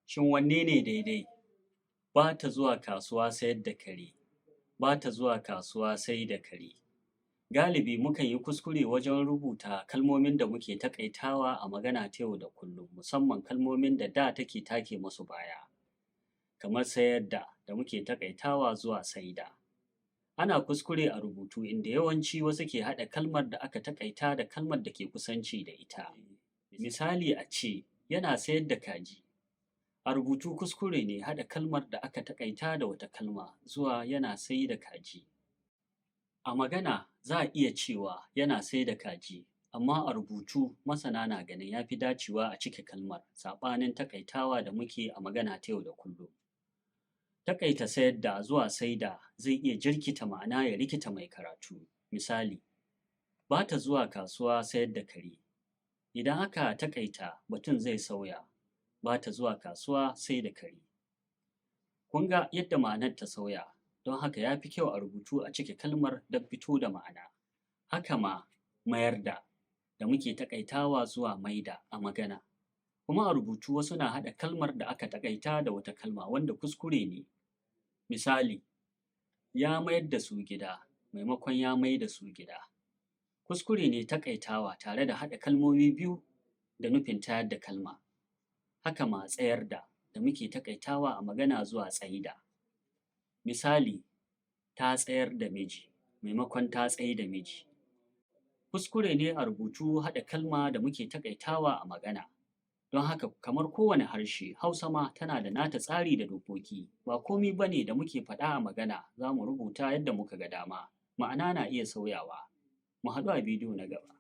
Shin wanne ne daidai? Ba ta zuwa kasuwa sayar da kare, ba ta zuwa kasuwa sai da kare. Galibi mukan yi kuskure wajen rubuta kalmomin da muke taƙaitawa a magana ta yau da kullum, musamman kalmomin da take take musu baya, kamar sayar da muke taƙaitawa zuwa saida. Ana kuskure a rubutu inda yawanci wasu ke haɗa kalmar da aka taƙaita da kalmar da ke kusanci da ita. Misali a ce, yana sayar da kaji. A rubutu kuskure ne haɗa kalmar da aka taƙaita da wata kalma zuwa yana sai da kaji. A magana za a iya cewa yana sai da kaji, amma a rubutu masana na ganin ya fi dacewa a cike kalmar, saɓanin taƙaitawa da muke a magana ta yau da kullum. Taƙaita sayar da zuwa saida zai iya jirkita ma'ana ya rikita mai karatu. Misali, ba ta zuwa kasuwa sayar da kare. Idan aka taƙaita, batun zai sauya. Ba ta zuwa kasuwa sai da kare. Kun ga yadda ma'anar ta sauya, don haka ya fi kyau a rubutu a cike kalmar don fito da ma'ana. Haka ma mayar da muke taƙaitawa zuwa maida a magana. Kuma a rubutu wasu na haɗa kalmar da aka taƙaita da wata kalma wanda kuskure ne. Misali, ya mayar da su gida maimakon ya mai da su gida. Kuskure ne taƙaitawa tare da haɗa kalmomi biyu da nufin tayar da kalma. Haka ma tsayar da muke taƙaitawa a magana zuwa tsaida. Misali, ta tsayar da miji maimakon ta tsaida miji. Kuskure ne a rubutu haɗa kalma da muke taƙaitawa a magana. Don haka kamar kowane harshe, Hausa ma tana da nata tsari da dokoki. Ba komi ba ne da muke faɗa a magana za mu rubuta yadda muka ga dama. Ma'ana na iya sauyawa. Mu haɗu a bidiyo na gaba.